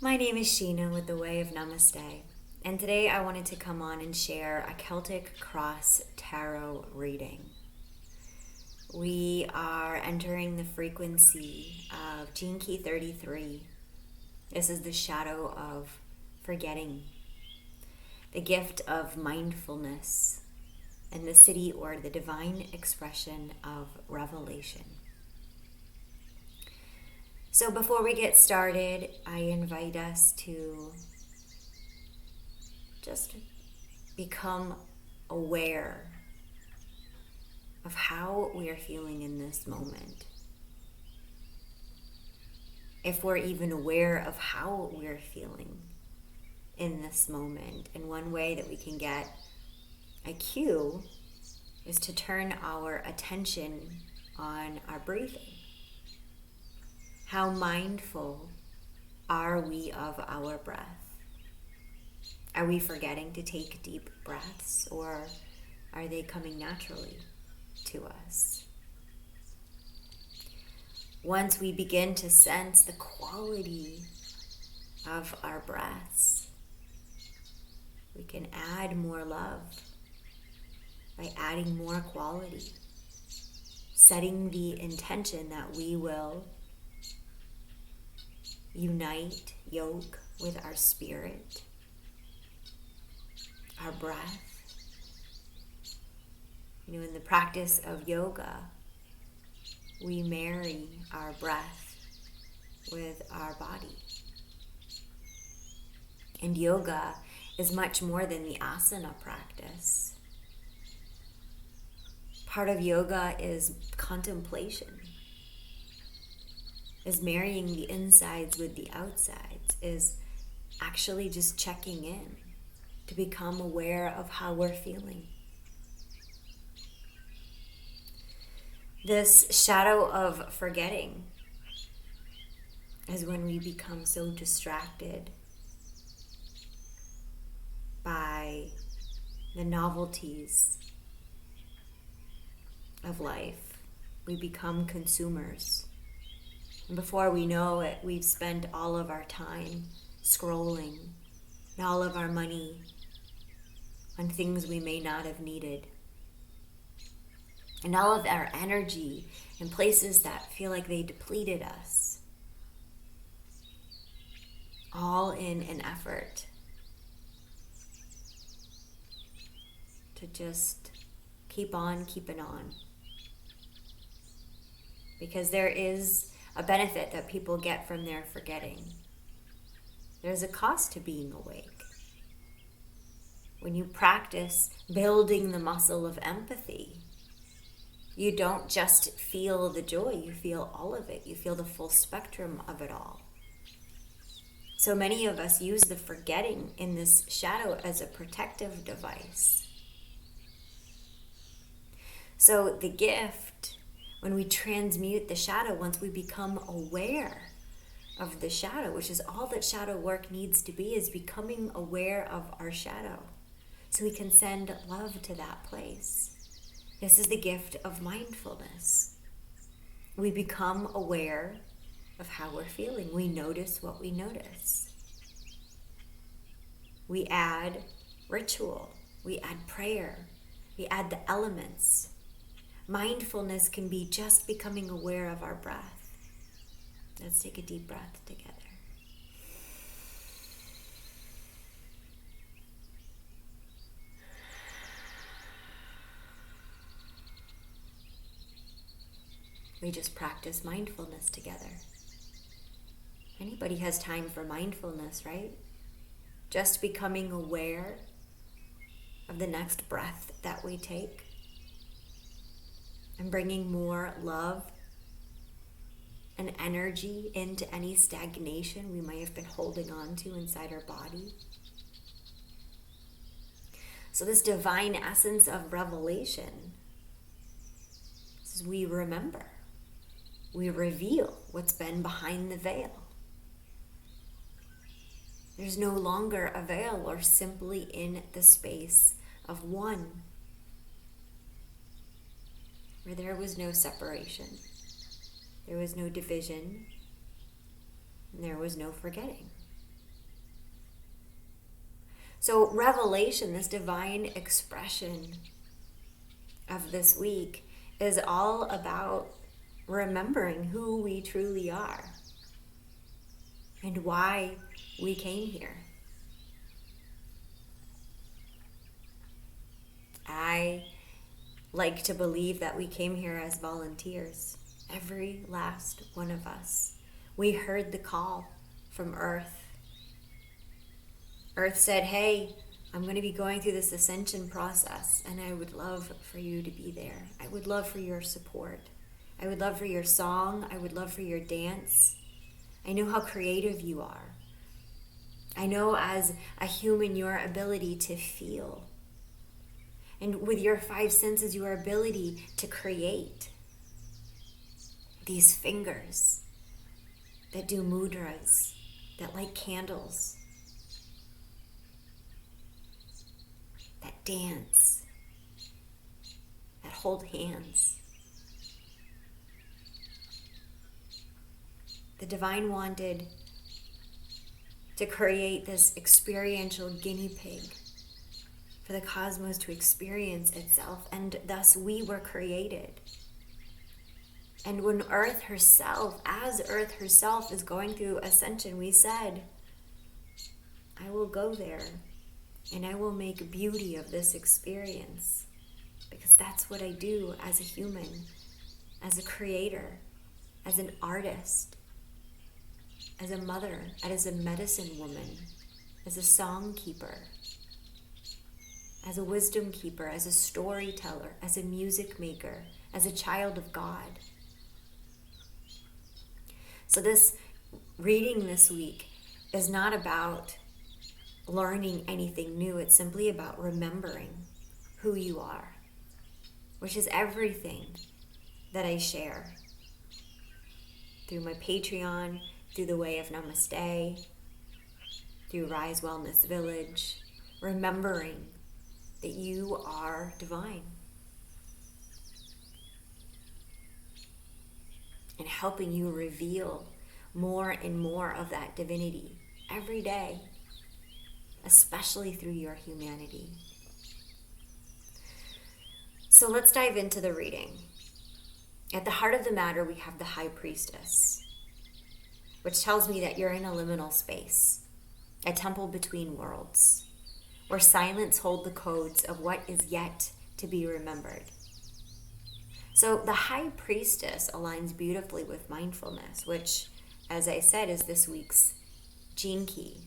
My name is Sheena with the Way of Namaste, and today I wanted to come on and share a Celtic cross tarot reading. We are entering the frequency of Gene Key 33. This is the shadow of forgetting, the gift of mindfulness, and the city or the divine expression of revelation. So before we get started, I invite us to just become aware of how we are feeling in this moment. If we're even aware of how we're feeling in this moment. And one way that we can get a cue is to turn our attention on our breathing. How mindful are we of our breath? Are we forgetting to take deep breaths, or are they coming naturally to us? Once we begin to sense the quality of our breaths, we can add more love by adding more quality, setting the intention that we will yoke with our spirit, our breath. In the practice of yoga, we marry our breath with our body. And yoga is much more than the asana practice. Part of yoga is contemplation, is marrying the insides with the outsides, is actually just checking in to become aware of how we're feeling. This shadow of forgetting is when we become so distracted by the novelties of life. We become consumers. And before we know it, we've spent all of our time scrolling and all of our money on things we may not have needed. And all of our energy in places that feel like they depleted us. All in an effort to just keep on keeping on. Because there is a benefit that people get from their forgetting. There's a cost to being awake. When you practice building the muscle of empathy, you don't just feel the joy, you feel all of it. You feel the full spectrum of it all. So many of us use the forgetting in this shadow as a protective device. So the gift, when we transmute the shadow, once we become aware of the shadow, which is all that shadow work needs to be, is becoming aware of our shadow. So we can send love to that place. This is the gift of mindfulness. We become aware of how we're feeling. We notice what we notice. We add ritual. We add prayer. We add the elements. Mindfulness can be just becoming aware of our breath. Let's take a deep breath together. We just practice mindfulness together. Anybody has time for mindfulness, right? Just becoming aware of the next breath that we take and bringing more love and energy into any stagnation we might have been holding on to inside our body. So this divine essence of revelation is we remember. We reveal what's been behind the veil. There's no longer a veil. We're simply in the space of one, where there was no separation, there was no division, and there was no forgetting. So revelation, this divine expression of this week, is all about remembering who we truly are and why we came here. I like to believe that we came here as volunteers, every last one of us. We heard the call from Earth. Earth said, hey, I'm going to be going through this ascension process, and I would love for you to be there. I would love for your support. I would love for your song. I would love for your dance. I know how creative you are. I know as a human your ability to feel. And with your 5 senses, your ability to create. These fingers that do mudras, that light candles, that dance, that hold hands. The divine wanted to create this experiential guinea pig for the cosmos to experience itself, and thus we were created. And when Earth herself, as Earth herself is going through ascension, we said, I will go there and I will make beauty of this experience, because that's what I do as a human, as a creator, as an artist, as a mother, as a medicine woman, as a song keeper, as a wisdom keeper, as a storyteller, as a music maker, as a child of God. So this reading this week is not about learning anything new. It's simply about remembering who you are, which is everything that I share through my Patreon, through the Way of Namaste, through Rise Wellness Village, remembering that you are divine and helping you reveal more and more of that divinity every day, especially through your humanity. So let's dive into the reading. At the heart of the matter, we have the High Priestess, which tells me that you're in a liminal space, a temple between worlds, where silence holds the codes of what is yet to be remembered. So the High Priestess aligns beautifully with mindfulness, which, as I said, is this week's gene key.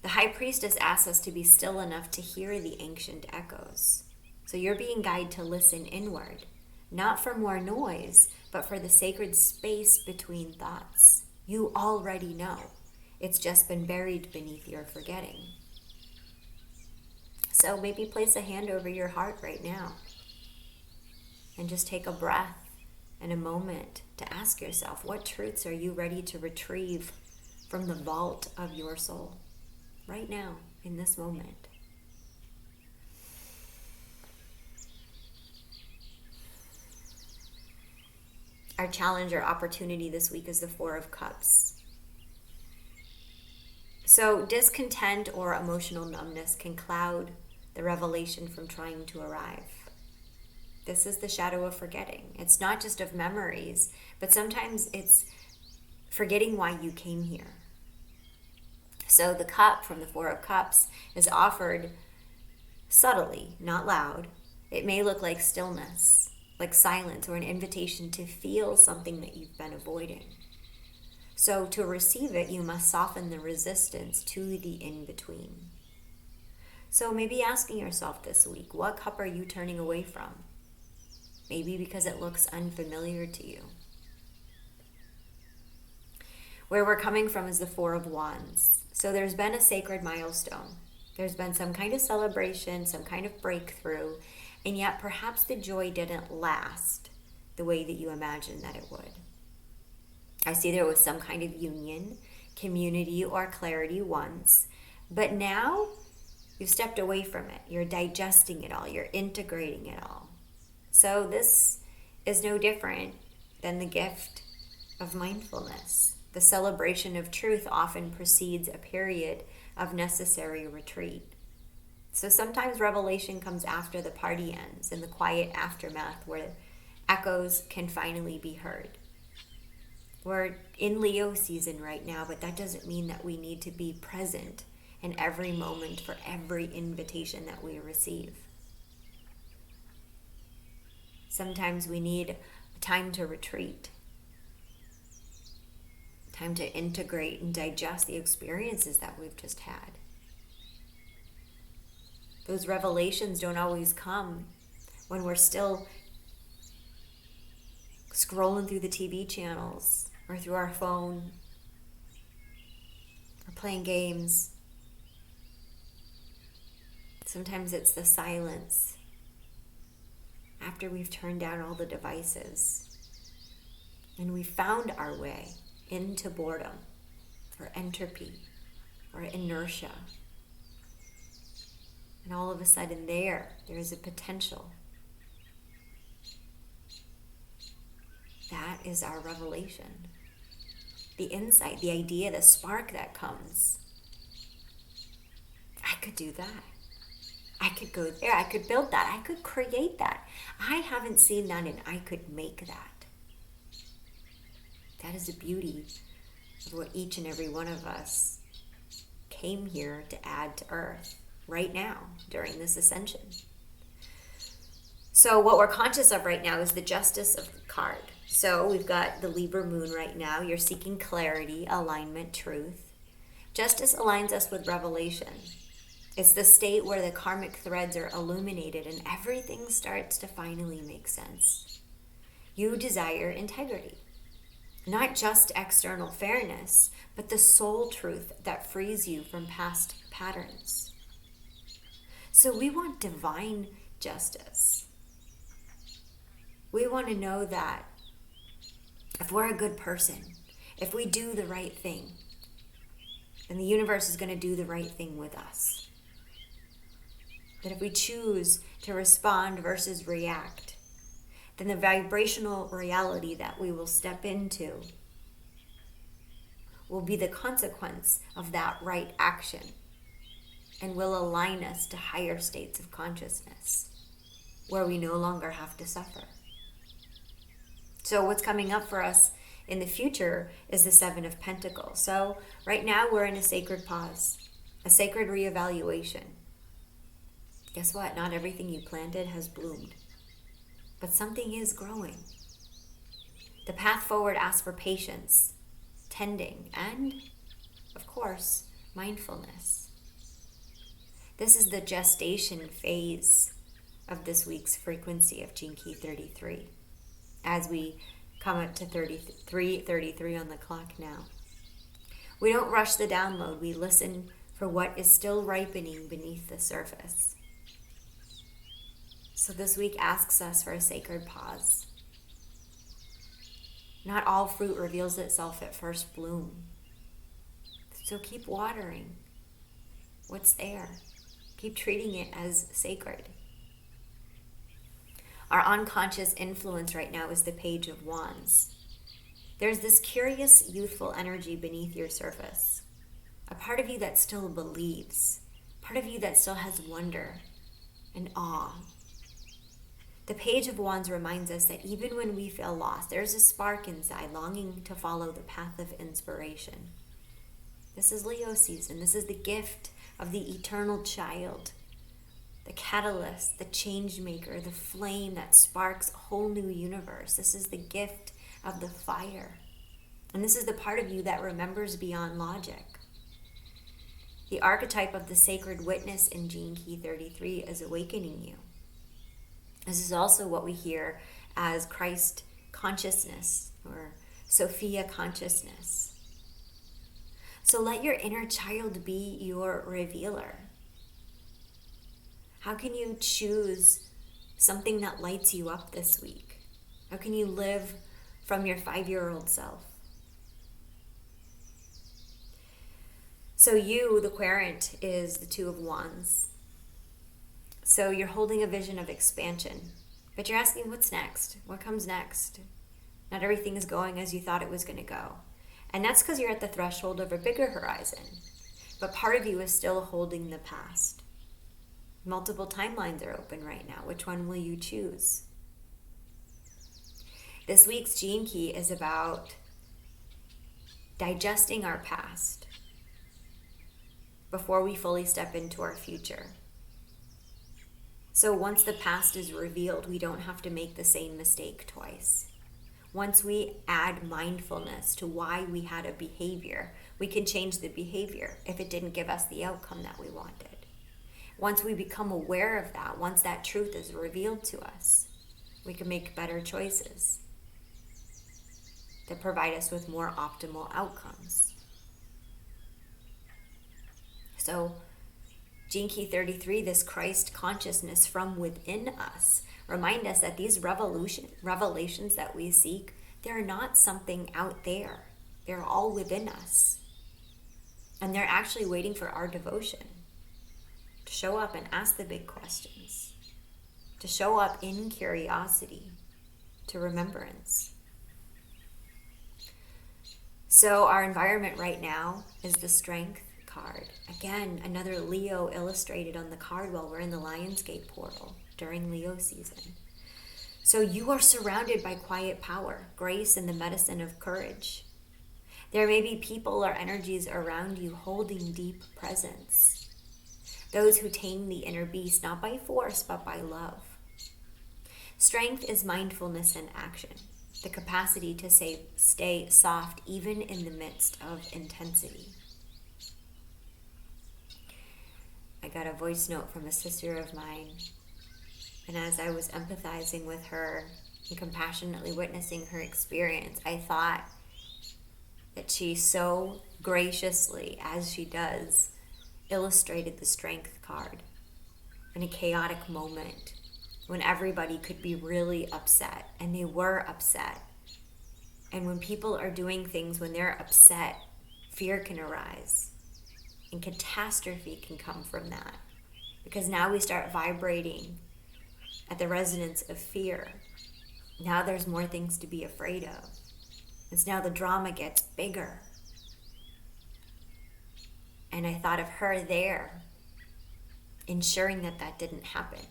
The High Priestess asks us to be still enough to hear the ancient echoes. So you're being guided to listen inward, not for more noise, but for the sacred space between thoughts. You already know. It's just been buried beneath your forgetting. So maybe place a hand over your heart right now and just take a breath and a moment to ask yourself, what truths are you ready to retrieve from the vault of your soul right now in this moment? Our challenge or opportunity this week is the Four of Cups. So discontent or emotional numbness can cloud the revelation from trying to arrive. This is the shadow of forgetting. It's not just of memories, but sometimes it's forgetting why you came here. So the cup from the Four of Cups is offered subtly, not loud. It may look like stillness, like silence, or an invitation to feel something that you've been avoiding. So to receive it, you must soften the resistance to the in-between. So maybe asking yourself this week, what cup are you turning away from? Maybe because it looks unfamiliar to you. Where we're coming from is the Four of Wands. So there's been a sacred milestone. There's been some kind of celebration, some kind of breakthrough, and yet perhaps the joy didn't last the way that you imagined that it would. I see there was some kind of union, community, or clarity once, but now you've stepped away from it. You're digesting it all. You're integrating it all. So this is no different than the gift of mindfulness. The celebration of truth often precedes a period of necessary retreat. So sometimes revelation comes after the party ends, in the quiet aftermath where echoes can finally be heard. We're in Leo season right now, but that doesn't mean that we need to be present in every moment for every invitation that we receive. Sometimes we need time to retreat, time to integrate and digest the experiences that we've just had. Those revelations don't always come when we're still scrolling through the TV channels or through our phone or playing games. Sometimes it's the silence after we've turned down all the devices and we found our way into boredom or entropy or inertia. And all of a sudden there is a potential. That is our revelation. The insight, the idea, the spark that comes. I could do that. I could go there. I could build that. I could create that. I haven't seen that and I could make that. That is the beauty of what each and every one of us came here to add to Earth right now during this ascension. So what we're conscious of right now is the justice of the card. So we've got the Libra moon right now. You're seeking clarity, alignment, truth. Justice aligns us with revelation. It's the state where the karmic threads are illuminated and everything starts to finally make sense. You desire integrity. Not just external fairness, but the soul truth that frees you from past patterns. So we want divine justice. We want to know that if we're a good person, if we do the right thing, then the universe is going to do the right thing with us. That if we choose to respond versus react, then the vibrational reality that we will step into will be the consequence of that right action and will align us to higher states of consciousness where we no longer have to suffer. So what's coming up for us in the future is the Seven of Pentacles. So right now we're in a sacred pause, a sacred reevaluation. Guess what? Not everything you planted has bloomed, but something is growing. The path forward asks for patience, tending, and, of course, mindfulness. This is the gestation phase of this week's frequency of Gene Key 33. As we come up to 33 on the clock now. We don't rush the download. We listen for what is still ripening beneath the surface. So this week asks us for a sacred pause. Not all fruit reveals itself at first bloom. So keep watering what's there. Keep treating it as sacred. Our unconscious influence right now is the Page of Wands. There's this curious, youthful energy beneath your surface. A part of you that still believes. Part of you that still has wonder and awe. The Page of Wands reminds us that even when we feel lost, there's a spark inside longing to follow the path of inspiration. This is Leo season. This is the gift of the eternal child. The catalyst, the change maker, the flame that sparks a whole new universe. This is the gift of the fire. And this is the part of you that remembers beyond logic. The archetype of the sacred witness in Gene Key 33 is awakening you. This is also what we hear as Christ consciousness or Sophia consciousness. So let your inner child be your revealer. How can you choose something that lights you up this week? How can you live from your 5-year-old self? So you, the querent, is the Two of Wands. So you're holding a vision of expansion, but you're asking what's next? What comes next? Not everything is going as you thought it was going to go. And that's because you're at the threshold of a bigger horizon. But part of you is still holding the past. Multiple timelines are open right now. Which one will you choose? This week's Gene Key is about digesting our past before we fully step into our future. So once the past is revealed, we don't have to make the same mistake twice. Once we add mindfulness to why we had a behavior, we can change the behavior if it didn't give us the outcome that we wanted. Once we become aware of that, once that truth is revealed to us, we can make better choices that provide us with more optimal outcomes. So, Gene Key 33, this Christ consciousness from within us, remind us that these revelations that we seek, they're not something out there. They're all within us. And they're actually waiting for our devotion to show up and ask the big questions, to show up in curiosity, to remembrance. So our environment right now is the Strength card. Again, another Leo illustrated on the card while we're in the Lionsgate portal during Leo season. So you are surrounded by quiet power, grace, and the medicine of courage. There may be people or energies around you holding deep presence. Those who tame the inner beast, not by force, but by love. Strength is mindfulness in action, the capacity to stay soft even in the midst of intensity. I got a voice note from a sister of mine, and as I was empathizing with her and compassionately witnessing her experience, I thought that she so graciously, as she does, illustrated the Strength card in a chaotic moment when everybody could be really upset, and they were upset. And when people are doing things when they're upset, fear can arise. And catastrophe can come from that. Because now we start vibrating at the resonance of fear. Now there's more things to be afraid of. And now the drama gets bigger. And I thought of her there, ensuring that that didn't happen.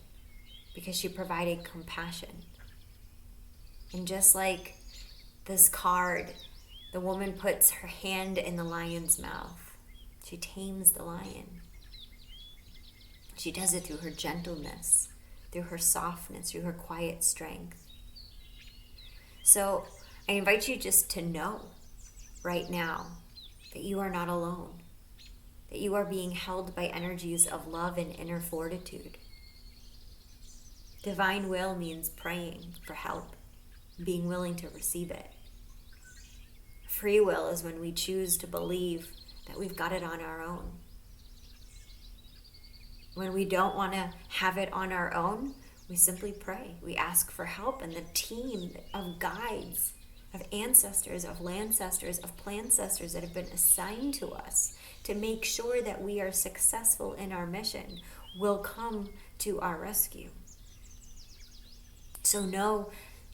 Because she provided compassion. And just like this card, the woman puts her hand in the lion's mouth. She tames the lion. She does it through her gentleness, through her softness, through her quiet strength. So I invite you just to know right now that you are not alone, that you are being held by energies of love and inner fortitude. Divine will means praying for help, being willing to receive it. Free will is when we choose to believe that we've got it on our own. When we don't want to have it on our own, we simply pray. We ask for help, and the team of guides, of ancestors, of lancestors, of plancestors that have been assigned to us to make sure that we are successful in our mission will come to our rescue. So no,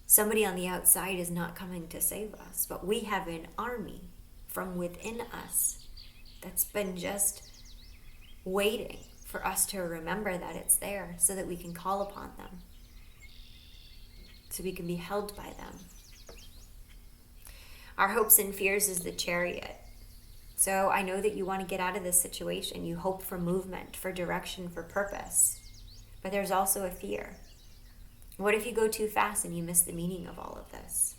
somebody on the outside is not coming to save us, but we have an army from within us that's been just waiting for us to remember that it's there so that we can call upon them, so we can be held by them. Our hopes and fears is the Chariot. So I know that you want to get out of this situation. You hope for movement, for direction, for purpose. But there's also a fear. What if you go too fast and you miss the meaning of all of this?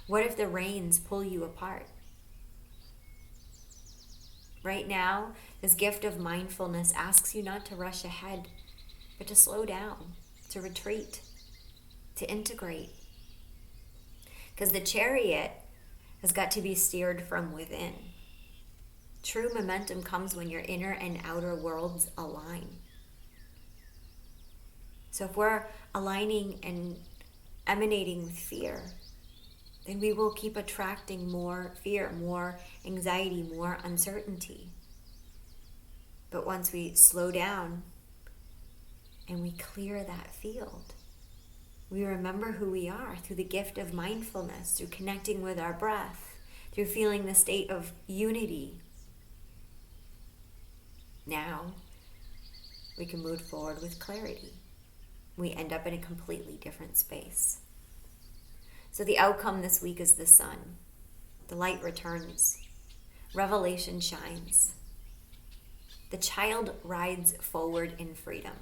What if the reins pull you apart? Right now, this gift of mindfulness asks you not to rush ahead, but to slow down, to retreat, to integrate. Because the Chariot has got to be steered from within. True momentum comes when your inner and outer worlds align. So if we're aligning and emanating with fear, then we will keep attracting more fear, more anxiety, more uncertainty. But once we slow down and we clear that field, we remember who we are through the gift of mindfulness, through connecting with our breath, through feeling the state of unity. Now, we can move forward with clarity. We end up in a completely different space. So the outcome this week is the sun. The light returns. Revelation shines. The child rides forward in freedom.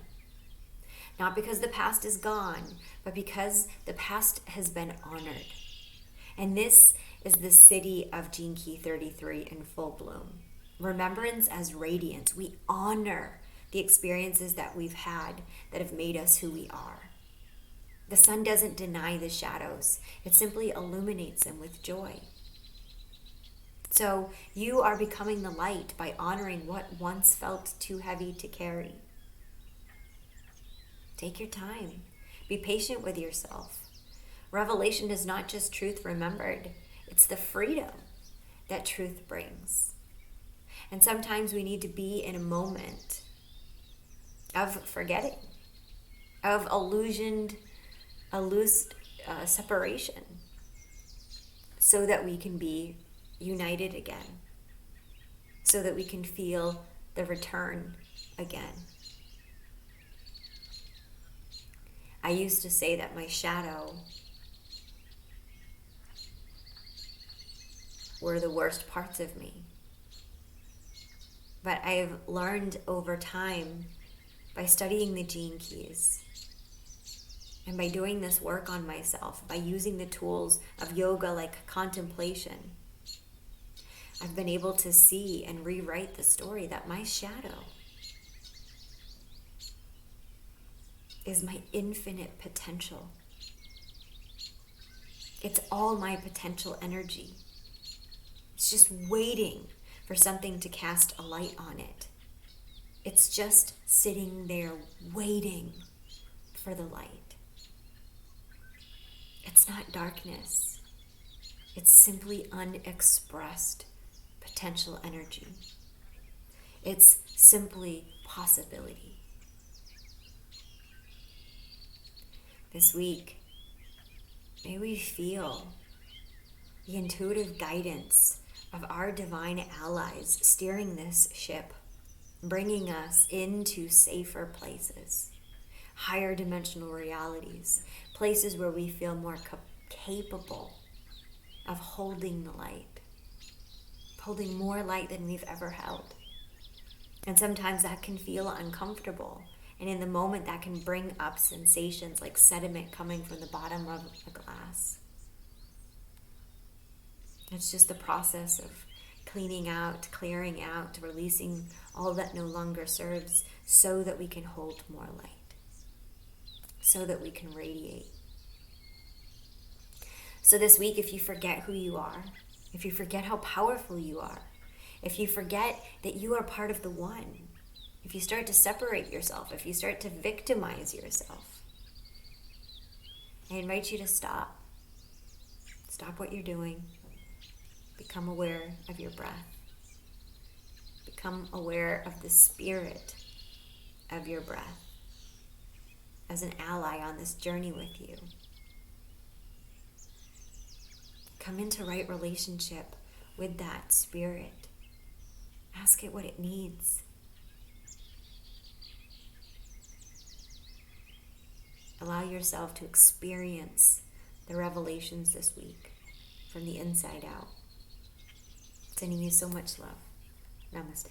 Not because the past is gone, but because the past has been honored. And this is the city of Gene Key 33 in full bloom. Remembrance as radiance. We honor the experiences that we've had that have made us who we are. The sun doesn't deny the shadows. It simply illuminates them with joy. So you are becoming the light by honoring what once felt too heavy to carry. Take your time. Be patient with yourself. Revelation is not just truth remembered. It's the freedom that truth brings. And sometimes we need to be in a moment of forgetting, of illusioned separation, so that we can be united again, so that we can feel the return again. I used to say that my shadow were the worst parts of me. But I've learned over time, by studying the gene keys and by doing this work on myself, by using the tools of yoga like contemplation, I've been able to see and rewrite the story that my shadow is my infinite potential. It's all my potential energy. It's just waiting for something to cast a light on it. It's just sitting there waiting for the light. It's not darkness. It's simply unexpressed potential energy. It's simply possibility. This week, may we feel the intuitive guidance of our divine allies steering this ship, bringing us into safer places, higher dimensional realities, places where we feel more capable of holding the light, holding more light than we've ever held. And sometimes that can feel uncomfortable. And in the moment, that can bring up sensations like sediment coming from the bottom of a glass. It's just the process of cleaning out, clearing out, releasing all that no longer serves, so that we can hold more light, so that we can radiate. So this week, if you forget who you are, if you forget how powerful you are, if you forget that you are part of the one, if you start to separate yourself, if you start to victimize yourself, I invite you to stop. Stop what you're doing. Become aware of your breath. Become aware of the spirit of your breath as an ally on this journey with you. Come into right relationship with that spirit. Ask it what it needs. Allow yourself to experience the revelations this week from the inside out. Sending you so much love. Namaste.